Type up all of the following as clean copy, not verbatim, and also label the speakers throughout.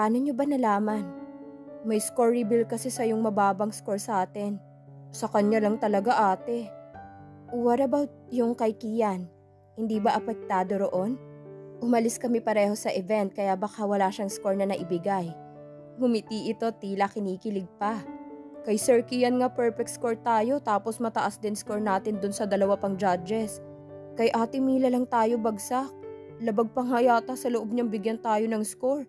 Speaker 1: Paano nyo ba nalaman? May score reveal kasi sa yung mababang score sa atin. Sa kanya lang talaga ate. What about yung kay Kian? Hindi ba apektado roon? Umalis kami pareho sa event kaya baka wala siyang score na naibigay. Ngumiti ito, tila kinikilig pa. Kay Sir Kian nga perfect score tayo tapos mataas din score natin dun sa dalawa pang judges. Kay Ate Mila lang tayo bagsak. Labag pa nga yata sa loob niyang bigyan tayo ng score.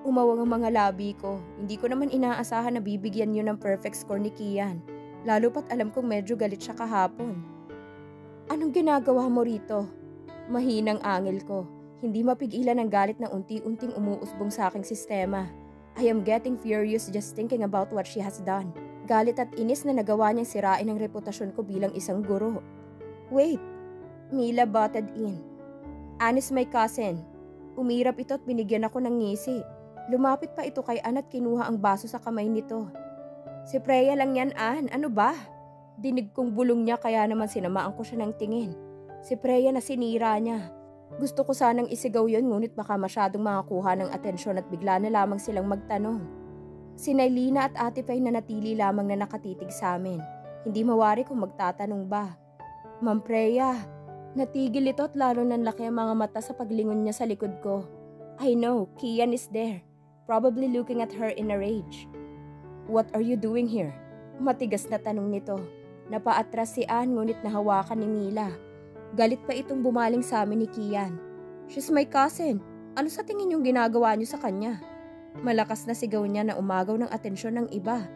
Speaker 1: Umawang ang mga labi ko. Hindi ko naman inaasahan na bibigyan yun ng perfect score ni Kian. Lalo pat alam kong medyo galit siya kahapon. Anong ginagawa mo rito? Mahinang angil ko. Hindi mapigilan ang galit na unti-unting umuusbong sa aking sistema. I am getting furious just thinking about what she has done. Galit at inis na nagawa niyang sirain ang reputasyon ko bilang isang guro. Wait, Mila butted in. Anis my cousin. Umirap ito at binigyan ako ng ngisi. Lumapit pa ito kay Ann at kinuha ang baso sa kamay nito. Si Freya lang yan, Ann. Ano ba? Dinig kong bulong niya kaya naman sinamaan ko siya ng tingin. Si Freya na sinira niya. Gusto ko sanang isigaw yun ngunit baka masyadong makakuha ng atensyon at bigla na lamang silang magtanong. Si Nailina at Ate Faye na natili lamang na nakatitig sa amin. Hindi mawari kung magtatanong ba. Ma'am Freya, natigil ito at lalo nang laki ang mga mata sa paglingon niya sa likod ko. I know, Kian is there, probably looking at her in a rage. What are you doing here? Matigas na tanong nito. Napaatras si Ann ngunit nahawakan ni Mila. Galit pa itong bumaling sa amin ni Kian. She's my cousin. Ano sa tingin yung ginagawa niyo sa kanya? Malakas na sigaw niya na umagaw ng atensyon ng iba.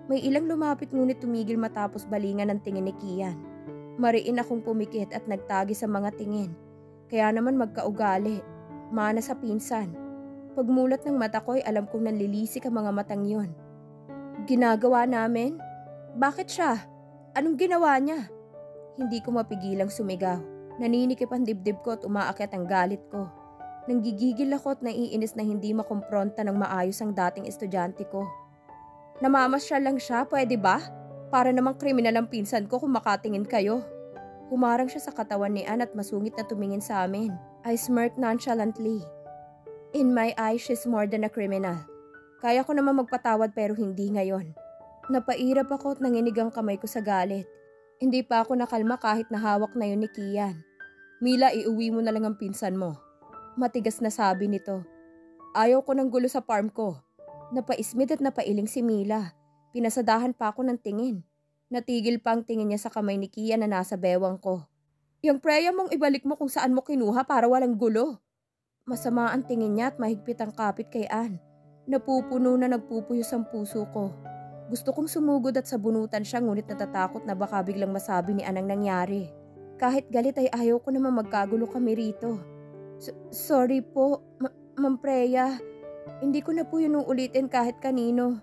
Speaker 1: May ilang lumapit ngunit tumigil matapos balingan ng tingin ni Kian. Mariin akong pumikit at nagtagi sa mga tingin. Kaya naman magkaugali. Mana sa pinsan. Pagmulat ng mata ko ay alam kong nanlilisik ang mga matang yon. Ginagawa namin? Bakit siya? Anong ginawa niya? Hindi ko mapigilang sumigaw. Naninikip ang dibdib ko at umaakyat ang galit ko. Nanggigigil ako at naiinis na hindi makumpronta ng maayos ang dating estudyante ko. Namamasyal lang siya, pwede ba? Para namang kriminal ang pinsan ko kung makatingin kayo. Humarang siya sa katawan ni Ann at masungit na tumingin sa amin. I smirked nonchalantly. In my eyes, she's more than a criminal. Kaya ko naman magpatawad pero hindi ngayon. Napairap ako at nanginig ang kamay ko sa galit. Hindi pa ako nakalma kahit nahawak na yun ni Kian. Mila, iuwi mo na lang ang pinsan mo. Matigas na sabi nito. Ayaw ko ng gulo sa farm ko. Napaismid at napailing si Mila. Pinasadahan pa ako ng tingin. Natigil pa ang tingin niya sa kamay ni Kian na nasa bewang ko. Yung Freya mong ibalik mo kung saan mo kinuha para walang gulo. Masama ang tingin niya at mahigpit ang kapit kay Ann. Napupuno na nagpupuyos ang puso ko. Gusto kong sumugod at sabunutan siya ngunit natatakot na baka biglang masabi ni Ann ang nangyari. Kahit galit ay ayaw ko naman magkagulo kami rito. Sorry po, Ma'am Freya. Hindi ko na po yun uulitin kahit kanino.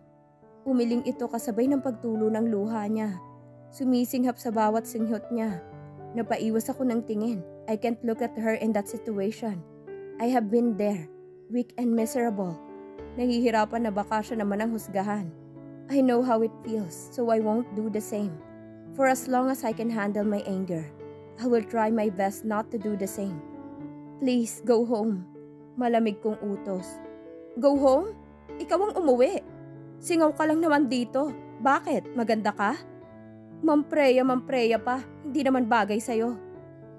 Speaker 1: Umiling ito kasabay ng pagtulo ng luha niya. Sumisinghap sa bawat singhot niya. Napaiwas ako ng tingin. I can't look at her in that situation. I have been there, weak and miserable. Nahihirapan na baka siya naman ang husgahan. I know how it feels, so I won't do the same. For as long as I can handle my anger, I will try my best not to do the same. Please, go home. Malamig kong utos. Go home? Ikaw ang umuwi. Singaw ka lang naman dito. Bakit? Maganda ka? Ma'am Freya pa. Hindi naman bagay sa'yo.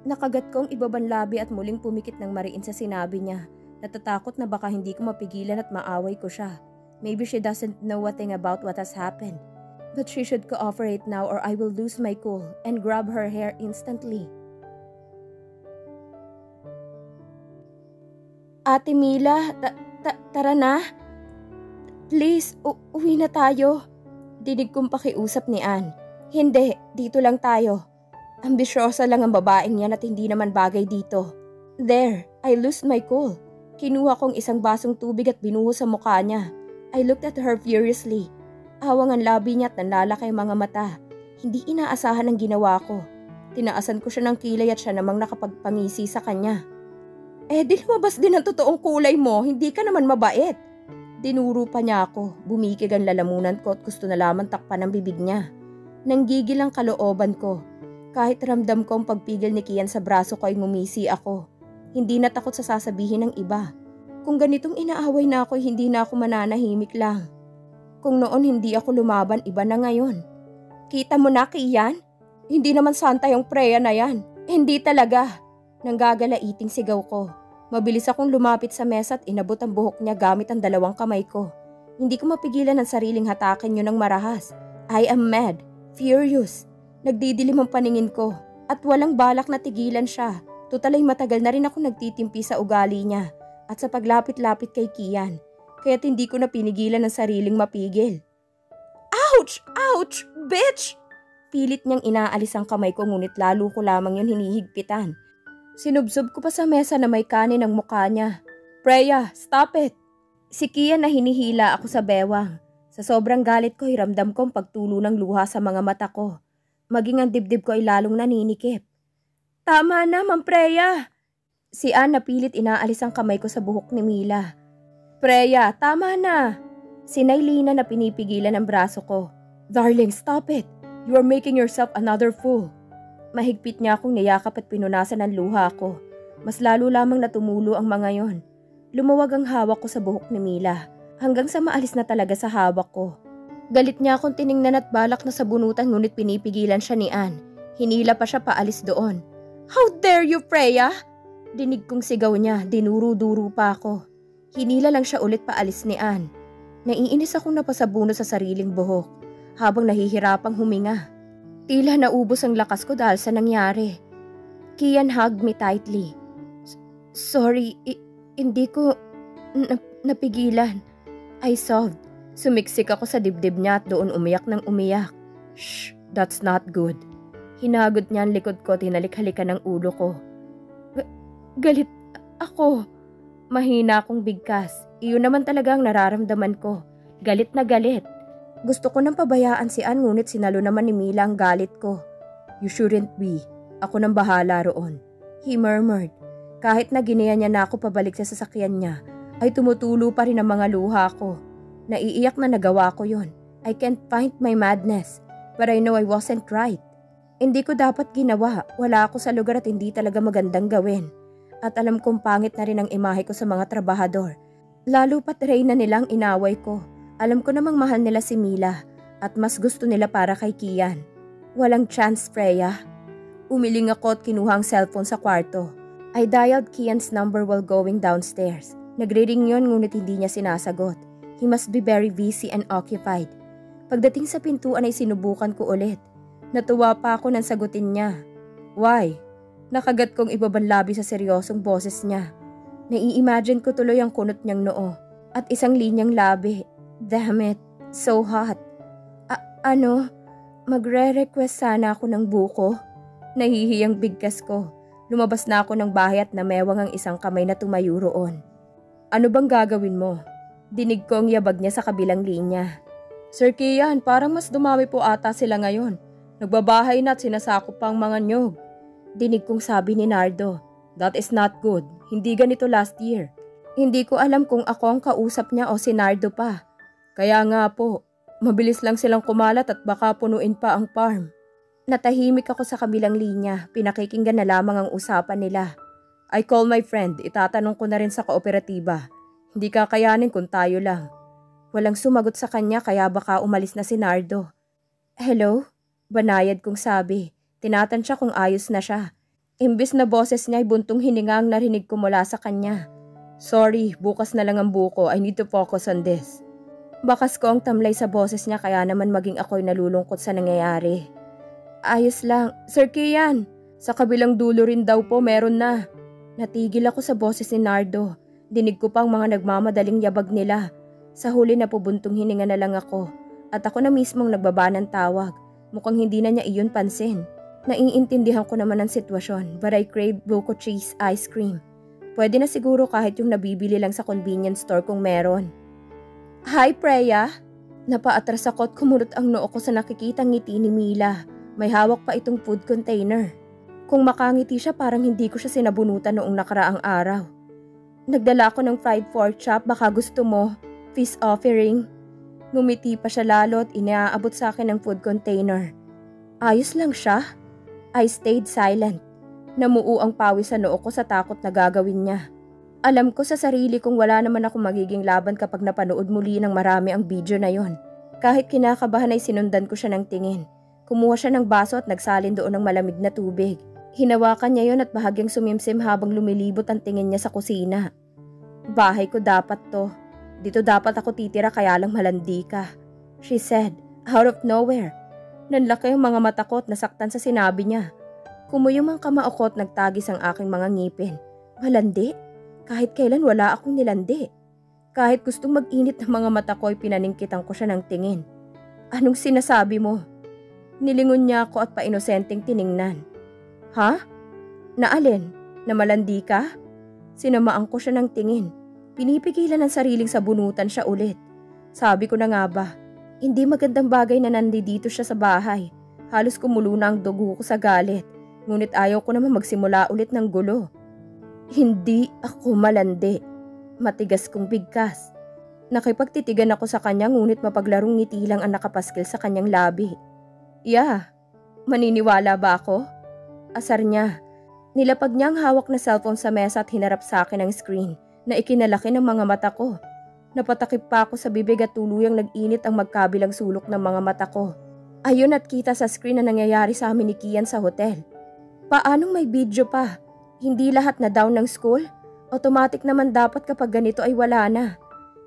Speaker 1: Nakagat kong ibaban labi at muling pumikit ng mariin sa sinabi niya. Natatakot na baka hindi ko mapigilan at maaway ko siya. Maybe she doesn't know a thing about what has happened. But she should cooperate now or I will lose my cool and grab her hair instantly. Ate Mila, tara na. Please, uwi na tayo. Dinig kong pakiusap ni Ann. Hindi, dito lang tayo. Ambisyosa lang ang babaeng yan at hindi naman bagay dito. There, I lost my cool. Kinuha kong isang basong tubig at binuhos sa mukha niya. I looked at her furiously. Awang ang labi niya at nanlalaki ang mga mata. Hindi inaasahan ang ginawa ko. Tinaasan ko siya ng kilay at siya namang nakapagpangisi sa kanya. Di lumabas din ang totoong kulay mo, hindi ka naman mabait. Dinuro pa niya ako, bumikig ang lalamunan ko at gusto na lamang takpan ang bibig niya. Nanggigil ang kalooban ko. Kahit ramdam ko ang pagpigil ni Kian sa braso ko ay ngumisi ako. Hindi natakot sa sasabihin ng iba. Kung ganitong inaaway na ako, hindi na ako mananahimik lang. Kung noon hindi ako lumaban, iba na ngayon. Kita mo na, Kian? Hindi naman santa yung Freya na yan. Hindi talaga. Nanggagalaiting sigaw ko. Mabilis akong lumapit sa mesa at inabot ang buhok niya gamit ang dalawang kamay ko. Hindi ko mapigilan ang sariling hatakin niyo ng marahas. I am mad, furious. Nagdidilim ang paningin ko at walang balak na tigilan siya. Tutal ay matagal na rin ako nagtitimpi sa ugali niya at sa paglapit-lapit kay Kian. Kaya't hindi ko na pinigilan ang sariling mapigil. Ouch! Ouch! Bitch! Pilit niyang inaalis ang kamay ko ngunit lalo ko lamang yun hinihigpitan. Sinubsob ko pa sa mesa na may kanin ang mukha niya. Freya, stop it! Si Kian na hinihila ako sa bewang. Sa sobrang galit ko, hiramdam ko ang pagtulo ng luha sa mga mata ko. Maging ang dibdib ko ay lalong naninikip. Tama na, Ma'am Freya! Si Ann napilit inaalis ang kamay ko sa buhok ni Mila. Freya, tama na! Si Nailina na pinipigilan ang braso ko. Darling, stop it! You are making yourself another fool. Mahigpit niya akong niyakap at pinunasan ng luha ko. Mas lalo lamang na tumulo ang mga yon. Lumuwag ang hawak ko sa buhok ni Mila hanggang sa maalis na talaga sa hawak ko. Galit niya akong tiningnan at balak na sabunutan ngunit pinipigilan siya ni Ann. Hinila pa siya paalis doon. How dare you, Freya? Dinig kong sigaw niya, dinuro-duro pa ako. Hinila lang siya ulit paalis ni Ann. Naiinis akong napasabuno sa sariling buhok habang nahihirapang huminga. Tila naubos ang lakas ko dahil sa nangyari. Kian hugged me tightly. Sorry, hindi ko napigilan. I sobbed. Sumiksik ako sa dibdib niya at doon umiyak ng umiyak. Shh, that's not good. Hinagot niya ang likod ko, tinalik-halikan ng ulo ko. Galit ako. Mahina akong bigkas. Iyon naman talaga ang nararamdaman ko. Galit na galit. Gusto ko nang pabayaan si Ann ngunit sinalo naman ni Mila ang galit ko. You shouldn't be. Ako nang bahala roon. He murmured. Kahit na ginaya niya na ako pabalik sa sasakyan niya, ay tumutulo pa rin ang mga luha ko. Naiiyak na nagawa ko yon. I can't find my madness, but I know I wasn't right. Hindi ko dapat ginawa. Wala ako sa lugar at hindi talaga magandang gawin. At alam kong pangit na rin ang imahe ko sa mga trabahador. Lalo pat Reyna nilang inaway ko. Alam ko namang mahal nila si Mila at mas gusto nila para kay Kian. Walang chance, Freya. Umiling ako at kinuha ang cellphone sa kwarto. I dialed Kian's number while going downstairs. Nagre-ring yon ngunit hindi niya sinasagot. He must be very busy and occupied. Pagdating sa pintuan ay sinubukan ko ulit. Natuwa pa ako nang sagutin niya. Why? Nakagat kong ibabanlabi sa seryosong boses niya. Nai-imagine ko tuloy ang kunot niyang noo at isang linyang labi. Damn it, so hot. Magre-request sana ako ng buko? Nahihiyang bigkas ko. Lumabas na ako ng bahay at namewang ang isang kamay na tumayo roon. Ano bang gagawin mo? Dinig ko ang yabag niya sa kabilang linya. Sir Kian, parang mas dumami po ata sila ngayon. Nagbabahay na at sinasakop pa ang mga nyog. Dinig kong sabi ni Nardo. That is not good. Hindi ganito last year. Hindi ko alam kung ako ang kausap niya o si Nardo pa. Kaya nga po, mabilis lang silang kumalat at baka punuin pa ang farm. Natahimik ako sa kabilang linya, pinakikinggan na lamang ang usapan nila. I call my friend, itatanong ko na rin sa kooperatiba. Hindi kakayanin kung tayo lang. Walang sumagot sa kanya kaya baka umalis na si Nardo. Hello? Banayad kong sabi. Tinatansya kung ayos na siya. Imbis na boses niya ay buntong hininga ang narinig ko mula sa kanya. Sorry, bukas na lang ang buko. I need to focus on this. Bakas ko ang tamlay sa boses niya kaya naman maging ako'y nalulungkot sa nangyayari. Ayos lang. Sir Kian, sa kabilang dulo rin daw po meron na. Natigil ako sa boses ni Nardo. Dinig ko pang mga nagmamadaling yabag nila. Sa huli na pubuntong hininga na lang ako. At ako na mismong nagbaba ng tawag. Mukhang hindi na niya iyon pansin. Naiintindihan ko naman ang sitwasyon but I crave buko cheese ice cream. Pwede na siguro kahit yung nabibili lang sa convenience store kung meron. Hi, Freya. Napaatras ako at kumunot ang noo ko sa nakikitang ngiti ni Mila. May hawak pa itong food container. Kung makangiti siya parang hindi ko siya sinabunutan noong nakaraang araw. Nagdala ako ng fried pork chop, baka gusto mo. Peace offering. Ngumiti pa siya lalo at inaabot sa akin ang food container. Ayos lang siya. I stayed silent. Namuo ang pawis sa noo ko sa takot na gagawin niya. Alam ko sa sarili kong wala naman ako magiging laban kapag napanood muli ng marami ang video na yon. Kahit kinakabahan ay sinundan ko siya ng tingin. Kumuha siya ng baso at nagsalin doon ng malamig na tubig. Hinawakan niya yon at bahagyang sumimsim habang lumilibot ang tingin niya sa kusina. Bahay ko dapat to. Dito dapat ako titira kaya lang malandi ka. She said, out of nowhere. Nanlaki ang mga mata ko at nasaktan sa sinabi niya. Kumuyom ang kamao at nagtagis ang aking mga ngipin. Malandi? Kahit kailan wala akong nilandi. Kahit gustong mag-init ng mga mata ko ay pinaningkitan ko siya ng tingin. Anong sinasabi mo? Nilingon niya ako at painosenteng tiningnan. Ha? Naalin? Na malandi ka? Sinamaan ko siya ng tingin. Pinipigilan ang sariling sabunutan siya ulit. Sabi ko na nga ba, hindi magandang bagay na nandito siya sa bahay. Halos kumulo na ang dugo ko sa galit. Ngunit ayaw ko naman magsimula ulit ng gulo. Hindi ako malandi. Matigas kong bigkas. Nakipagtitigan ako sa kanya ngunit mapaglarong ngiti lang ang nakapaskil sa kanyang labi. Yeah, maniniwala ba ako? Asar niya. Nilapag niya ang hawak na cellphone sa mesa at hinarap sa akin ang screen na ikinalaki ng mga mata ko. Napatakip pa ako sa bibig at tuluyang nag-init ang magkabilang sulok ng mga mata ko. Ayun at kita sa screen na nangyayari sa amin ni Kian sa hotel. Paanong may video pa? Hindi lahat na down ng school? Automatic naman dapat kapag ganito ay wala na.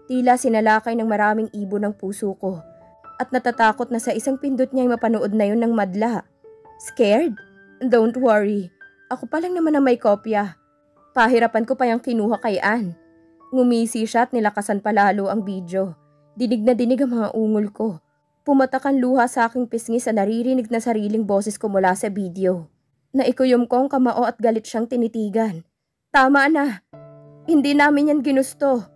Speaker 1: Tila sinalakay ng maraming ibon ng puso ko. At natatakot na sa isang pindot niya ay mapanood na yun ng madla. Scared? Don't worry. Ako pa lang naman ang may kopya. Pahirapan ko pa yung kinuha kay Ann. Ngumisi siya at nilakasan palalo ang video. Dinig na dinig ang mga ungol ko. Pumatak ang luha sa aking pisngi sa naririnig na sariling boses ko mula sa video. Naikuyom ko ang kamao at galit siyang tinitigan. Tama na. Hindi namin yan ginusto.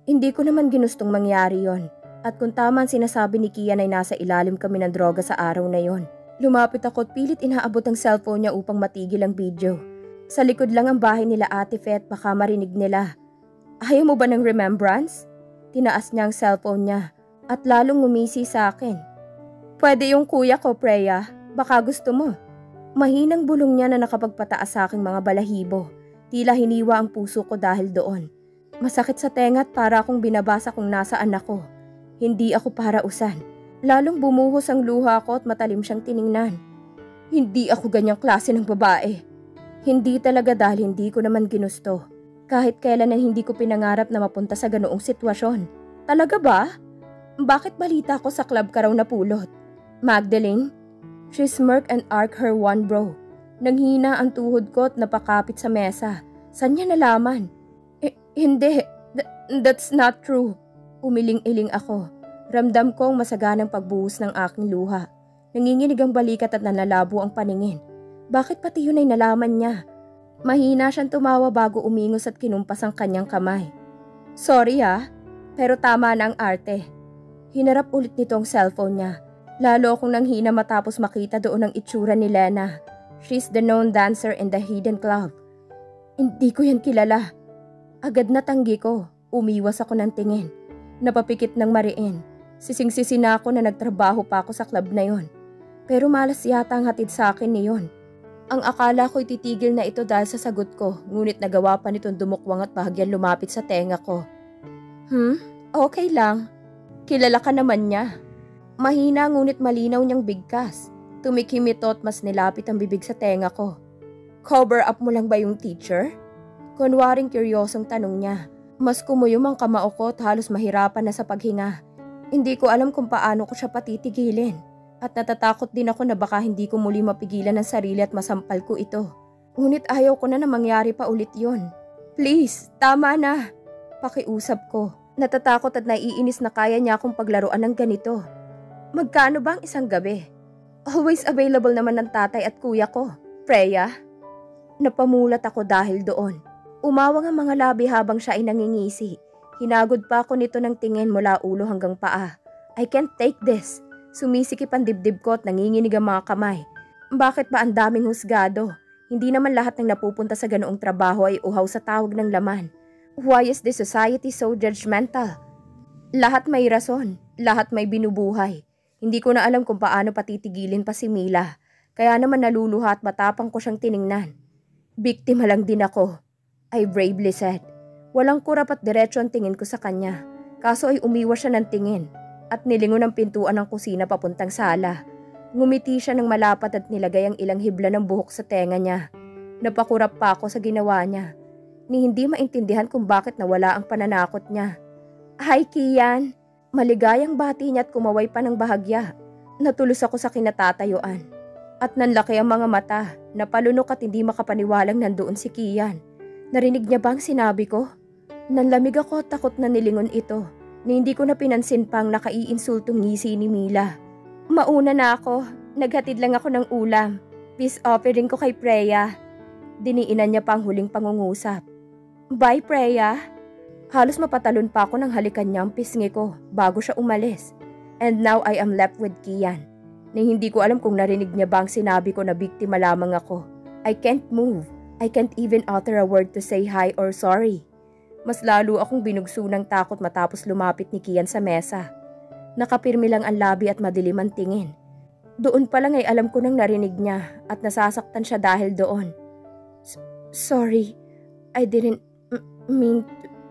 Speaker 1: Hindi ko naman ginustong mangyari yon. At kung tama ang sinasabi ni Kian ay nasa ilalim kami ng droga sa araw na yon. Lumapit ako at pilit inaabot ang cellphone niya upang matigil ang video. Sa likod lang ang bahay nila Ate Fet, baka marinig nila. Ayaw mo ba ng remembrance? Tinaas niya ang cellphone niya at lalong ngumisi sa akin. Pwede yung kuya ko, Preya. Baka gusto mo. Mahinang bulong niya na nakapagpataas sa aking mga balahibo. Tila hiniwa ang puso ko dahil doon. Masakit sa tenga at para akong binabasa kung nasaan ako. Hindi ako parausan. Lalong bumuhos ang luha ko at matalim siyang tiningnan. Hindi ako ganyang klase ng babae. Hindi talaga dahil hindi ko naman ginusto. Kahit kailan na hindi ko pinangarap na mapunta sa ganoong sitwasyon. Talaga ba? Bakit balita ko sa club ka raw napulot? Magdalene? She smirked and arched her one brow. Nanghina ang tuhod ko at napakapit sa mesa. Saan niya nalaman? Hindi. That's not true. Umiling-iling ako. Ramdam ko ang masaganang pagbuhos ng aking luha. Nanginginig ang balikat at nanlalabo ang paningin. Bakit pati yun ay nalaman niya? Mahina siyang tumawa bago umingos at kinumpas ang kanyang kamay. Sorry pero tama na ang arte. Hinarap ulit nito ang cellphone niya. Lalo akong nanghina matapos makita doon ang itsura ni Lena. She's the known dancer in the Hidden Club. Hindi ko yan kilala. Agad na tanggi ko. Umiwas ako ng tingin. Napapikit ng mariin. Sising-sisi na ako na nagtrabaho pa ako sa club na yon. Pero malas yata ang hatid sa akin niyon. Ang akala ko'y titigil na ito dahil sa sagot ko, ngunit nagawa pa nitong dumukwang at bahagyan lumapit sa tenga ko. Okay lang. Kilala ka naman niya. Mahina ngunit malinaw niyang bigkas. Tumikim ito at mas nilapit ang bibig sa tenga ko. Cover up mo lang ba yung teacher? Kunwaring kuryosong tanong niya. Mas kumuyom ang kamao ko at halos mahirapan na sa paghinga. Hindi ko alam kung paano ko siya patitigilin. At natatakot din ako na baka hindi ko muli mapigilan ang sarili at masampal ko ito. Ngunit ayaw ko na mangyari pa ulit yon. Please, tama na. Pakiusap ko. Natatakot at naiinis na kaya niya akong paglaruan ng ganito. Magkano ba ang isang gabi? Always available naman ng tatay at kuya ko. Preya? Napamulat ako dahil doon. Umawang ang mga labi habang siya ay nangingisi. Hinagod pa ako nito ng tingin mula ulo hanggang paa. I can't take this. Sumisikip ang dibdib ko at nanginginig ang mga kamay. Bakit ba ang daming husgado? Hindi naman lahat ng napupunta sa ganoong trabaho ay uhaw sa tawag ng laman. Why is this society so judgmental? Lahat may rason. Lahat may binubuhay. Hindi ko na alam kung paano patitigilin pa si Mila. Kaya naman naluluha at matapang ko siyang tiningnan. Biktima lang din ako. I bravely said. Walang kurap at diretso ang tingin ko sa kanya. Kaso ay umiwas siya ng tingin at nilingon ang pintuan ng kusina papuntang sala. Ngumiti siya ng malapat at nilagay ang ilang hibla ng buhok sa tenga niya. Napakurap pa ako sa ginawa niya. Ni hindi maintindihan kung bakit nawala ang pananakot niya. "Hi, Kian!" Maligayang bati niya at kumaway pa ng bahagya. Natulos ako sa kinatatayuan. At nanlaki ang mga mata, napalunok at hindi makapaniwalang nandoon si Kian. Narinig niya ba ang sinabi ko? Nanlamig ako at takot na nilingon ito, ni hindi ko na pinansin pang nakaiinsultong ngisi ni Mila. "Mauna na ako, naghatid lang ako ng ulam. Peace offering ko kay Freya." Diniinan niya pa ang huling pangungusap. "Bye, Freya." Halos mapatalon pa ako nang halikan niya ang pisngi ko bago siya umalis. And now I am left with Kian. Na hindi ko alam kung narinig niya ba ang sinabi ko na biktima lamang ako. I can't move. I can't even utter a word to say hi or sorry. Mas lalo akong binugso ng takot matapos lumapit ni Kian sa mesa. Nakapirmi lang ang labi at madilim ang tingin. Doon pa lang ay alam ko nang narinig niya at nasasaktan siya dahil doon. Sorry, I didn't mean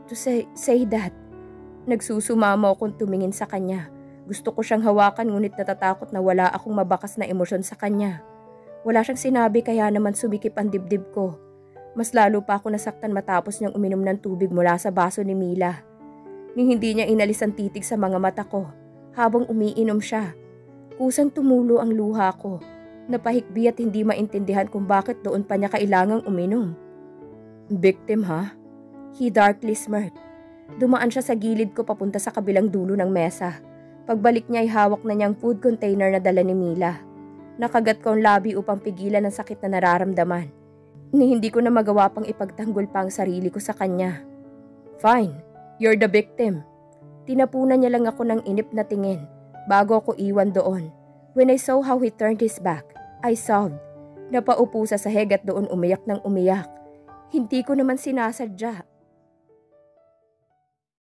Speaker 1: to say that. Nagsusumama akong tumingin sa kanya. Gusto ko siyang hawakan ngunit natatakot na wala akong mabakas na emosyon sa kanya. Wala siyang sinabi kaya naman sumikip ang dibdib ko. Mas lalo pa ako nasaktan matapos niyang uminom ng tubig mula sa baso ni Mila. Ni hindi niya inalis ang titig sa mga mata ko habang umiinom siya. Kusang tumulo ang luha ko. Napahikbi at hindi maintindihan kung bakit doon pa niya kailangang uminom. "Victim ha?" He darkly smirked. Dumaan siya sa gilid ko papunta sa kabilang dulo ng mesa. Pagbalik niya ay hawak na niyang food container na dala ni Mila. Nakagat ko ang labi upang pigilan ang sakit na nararamdaman. Ni hindi ko na magawa pang ipagtanggol pa ang sarili ko sa kanya. "Fine, you're the victim." Tinapunan niya lang ako ng inip na tingin bago ako iwan doon. When I saw how he turned his back, I sobbed. Napaupo sa sahig at doon umiyak ng umiyak. Hindi ko naman sinasadya.